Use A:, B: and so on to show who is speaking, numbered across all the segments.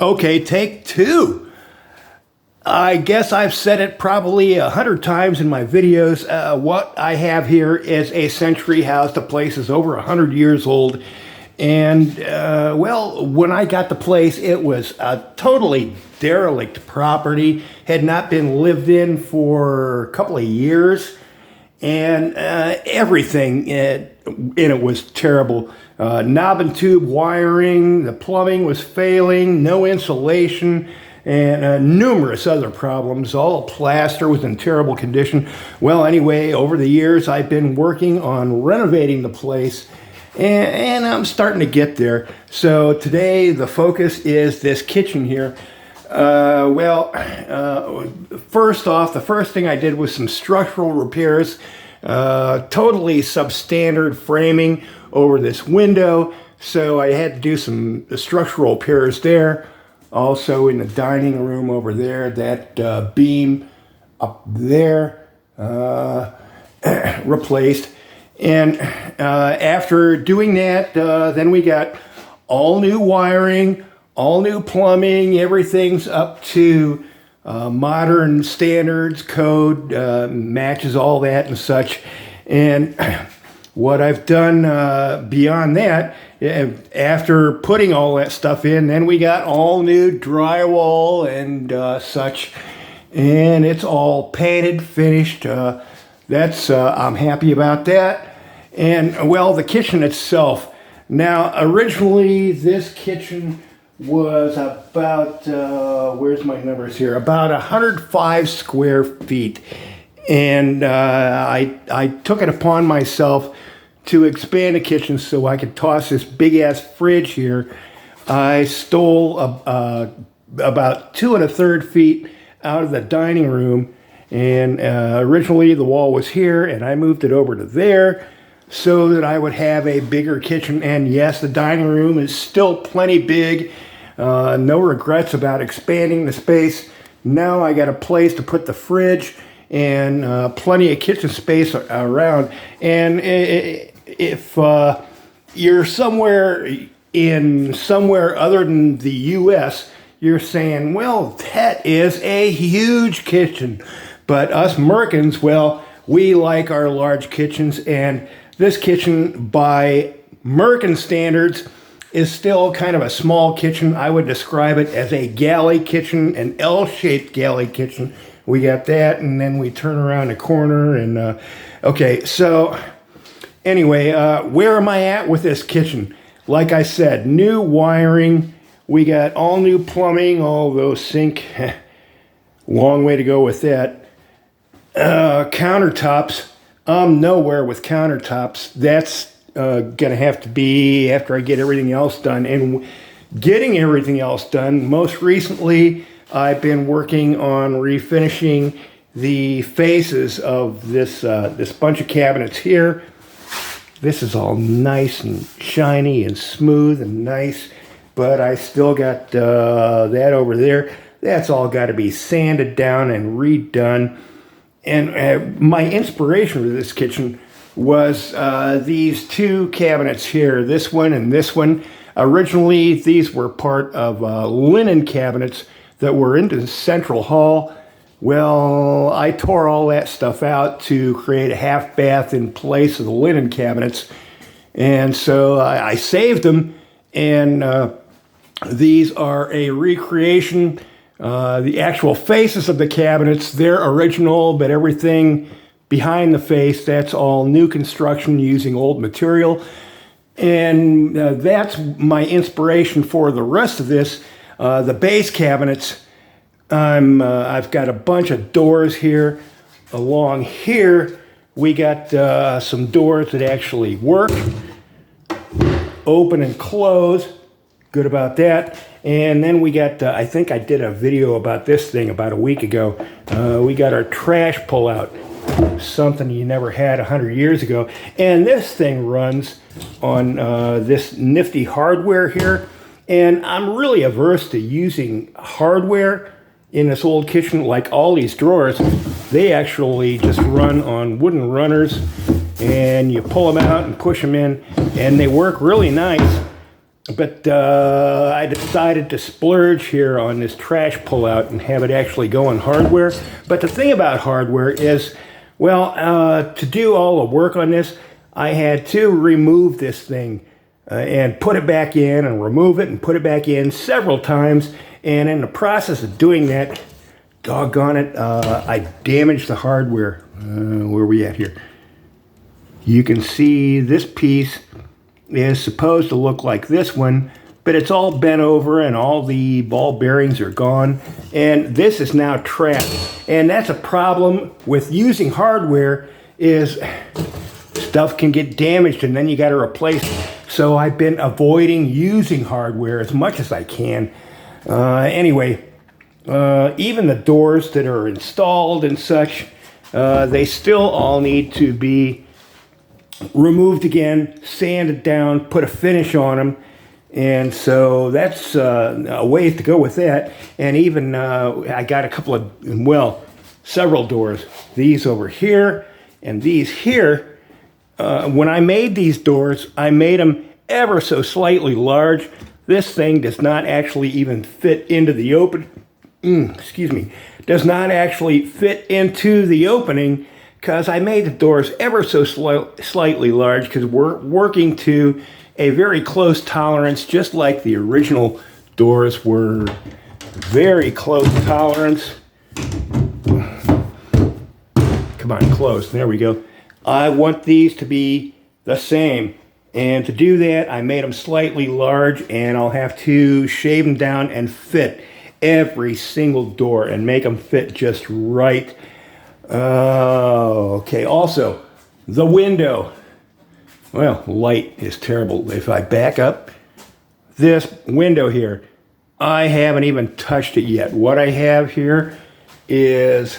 A: Okay, take two. I guess I've said it probably 100 times in my videos. What I have here is a century house. The place is over 100 years old. And, well, when I got the place, it was a totally derelict property, had not been lived in for a couple of years. And everything in it was terrible. Knob and tube wiring, the plumbing was failing, no insulation, and numerous other problems. All plaster was in terrible condition. Well, anyway, over the years, I've been working on renovating the place, and I'm starting to get there. So today, the focus is this kitchen here. First off, the first thing I did was some structural repairs, totally substandard framing over this window. So I had to do some structural repairs there. Also in the dining room over there, that beam up there, replaced. And after doing that, then we got all new wiring, all new plumbing, everything's up to modern standards, code, matches all that and such. And what I've done beyond that, after putting all that stuff in, then we got all new drywall and such. And it's all painted, finished. I'm happy about that. And well, the kitchen itself. Now, originally this kitchen was about, where's my numbers here? About 105 square feet. And I took it upon myself to expand the kitchen so I could toss this big ass fridge here. I stole about 2 1/3 feet out of the dining room. And originally the wall was here, and I moved it over to there so that I would have a bigger kitchen. And yes, the dining room is still plenty big. No regrets about expanding the space. Now I got a place to put the fridge and plenty of kitchen space around. And if you're somewhere other than the U.S., you're saying, well, that is a huge kitchen. But us Merkins, well, we like our large kitchens, and this kitchen by Merkin standards is still kind of a small kitchen. I would describe it as a galley kitchen, an L-shaped galley kitchen. We got that, and then we turn around the corner, and okay, so anyway, where am I at with this kitchen? Like I said, new wiring. We got all new plumbing, although sink, long way to go with that. Countertops, I'm nowhere with countertops. That's gonna have to be after I get everything else done. And getting everything else done, most recently I've been working on refinishing the faces of this bunch of cabinets here. This is all nice and shiny and smooth and nice, but I still got that over there. That's all got to be sanded down and redone. And my inspiration for this kitchen was these two cabinets here, this one and this one. Originally, these were part of linen cabinets that were into the central hall. Well, I tore all that stuff out to create a half bath in place of the linen cabinets. And so I saved them, and these are a recreation. The actual faces of the cabinets, they're original, but everything behind the face, that's all new construction using old material. And that's my inspiration for the rest of this. The base cabinets, I've got a bunch of doors here. Along here, we got some doors that actually work. Open and close. Good about that. And then we got, I think I did a video about this thing about a week ago. We got our trash pullout, something you never had 100 years ago. And this thing runs on this nifty hardware here. And I'm really averse to using hardware in this old kitchen. Like all these drawers, they actually just run on wooden runners. And you pull them out and push them in, and they work really nice. But I decided to splurge here on this trash pullout and have it actually go on hardware. But the thing about hardware is, well, to do all the work on this, I had to remove this thing and put it back in and remove it and put it back in several times. And in the process of doing that, doggone it, I damaged the hardware. Where are we at here? You can see this piece is supposed to look like this one, but it's all bent over and all the ball bearings are gone, and this is now trapped. And that's a problem with using hardware, is stuff can get damaged and then you got to replace it. So I've been avoiding using hardware as much as I can. Anyway, even the doors that are installed and such, they still all need to be removed again, sanded down, put a finish on them. And so that's a ways to go with that. And even I got a couple of, well, several doors. These over here and these here. When I made these doors, I made them ever so slightly large. This thing does not actually even fit into the does not actually fit into the opening, because I made the doors ever so slightly large, because we're working to a very close tolerance, just like the original doors were very close tolerance. Come on, close. There we go. I want these to be the same. And to do that, I made them slightly large, and I'll have to shave them down and fit every single door and make them fit just right. Okay, also, the window. Well, light is terrible. If I back up this window here, I haven't even touched it yet. What I have here is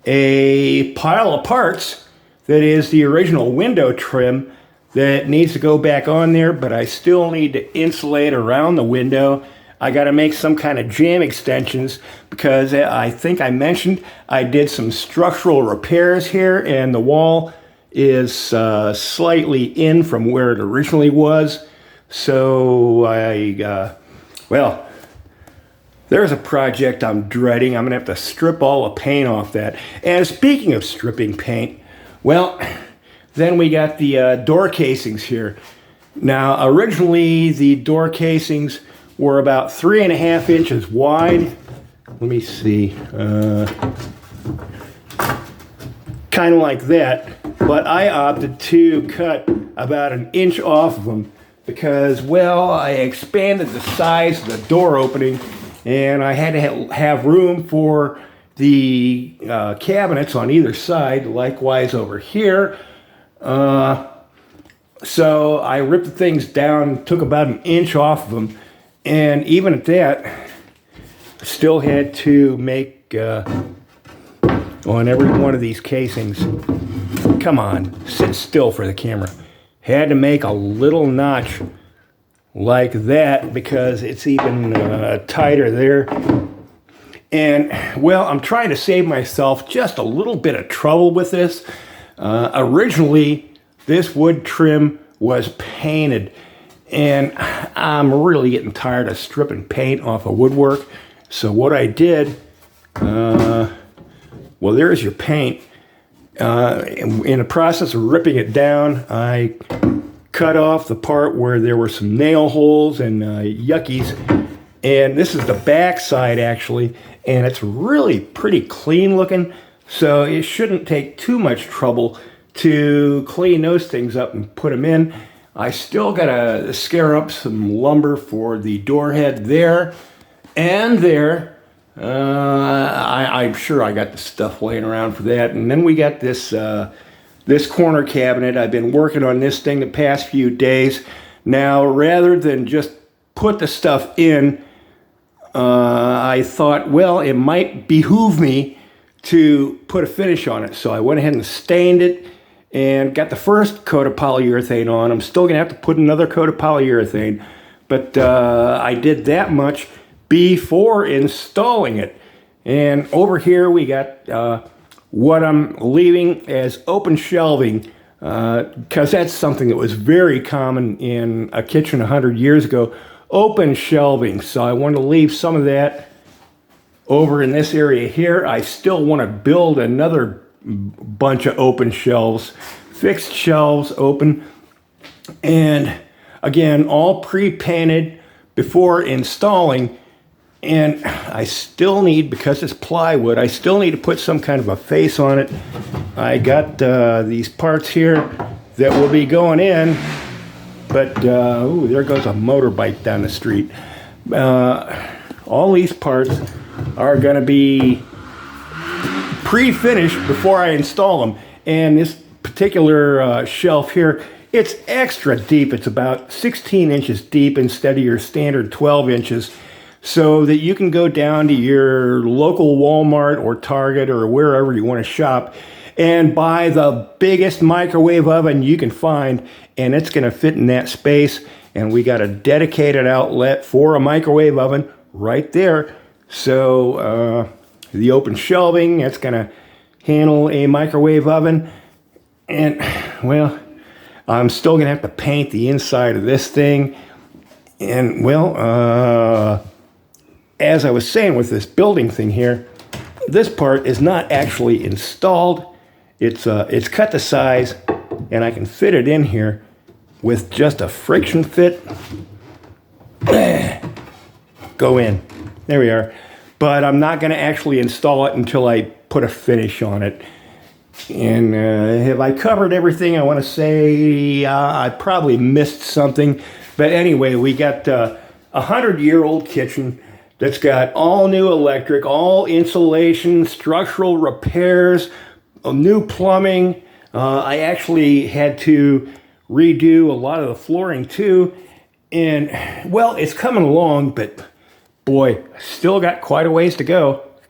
A: a pile of parts that is the original window trim that needs to go back on there, but I still need to insulate around the window. I got to make some kind of jam extensions, because I think I mentioned I did some structural repairs here, and the wall is slightly in from where it originally was. So well, there's a project I'm dreading. I'm going to have to strip all the paint off that. And speaking of stripping paint, well, then we got the door casings here. Now, originally the door casings were about 3.5 inches wide. Let me see. Kind of like that. But I opted to cut about 1 inch off of them because, well, I expanded the size of the door opening, and I had to have room for the cabinets on either side, likewise over here. So I ripped the things down, took about 1 inch off of them, and even at that, still had to make on every one of these casings. Come on, sit still for the camera. Had to make a little notch like that because it's even tighter there. And, well, I'm trying to save myself just a little bit of trouble with this. Originally, this wood trim was painted, and I'm really getting tired of stripping paint off of woodwork. So what I did, well, there's your paint. In the process of ripping it down, I cut off the part where there were some nail holes and yuckies. And this is the back side, actually, and it's really pretty clean looking. So it shouldn't take too much trouble to clean those things up and put them in. I still gotta scare up some lumber for the door head there and there. I'm sure I got the stuff laying around for that. And then we got this this corner cabinet. I've been working on this thing the past few days. Now, rather than just put the stuff in, I thought, well, it might behoove me to put a finish on it. So I went ahead and stained it and got the first coat of polyurethane on. I'm still going to have to put another coat of polyurethane, but I did that much before installing it. And over here we got what I'm leaving as open shelving. because that's something that was very common in a kitchen 100 years ago. Open shelving. So I want to leave some of that over in this area here. I still want to build another bunch of open shelves, fixed shelves open, and again, all pre-painted before installing. And I still need, because it's plywood, I still need to put some kind of a face on it. I got these parts here that will be going in, but ooh, there goes a motorbike down the street. All these parts are going to be pre-finished before I install them. And this particular shelf here, it's extra deep. It's about 16 inches deep instead of your standard 12 inches. So that you can go down to your local Walmart or Target or wherever you want to shop and buy the biggest microwave oven you can find, and it's going to fit in that space. And we got a dedicated outlet for a microwave oven right there. So the open shelving, that's going to handle a microwave oven. And, well, I'm still going to have to paint the inside of this thing. And, well, as I was saying with this building thing here, this part is not actually installed. It's cut to size, and I can fit it in here with just a friction fit. Go in. There we are. But I'm not going to actually install it until I put a finish on it. And have I covered everything? I want to say I probably missed something. But anyway, we got a 100-year-old kitchen that's got all new electric, all insulation, structural repairs, new plumbing. I actually had to redo a lot of the flooring too. And, well, it's coming along, but boy, still got quite a ways to go.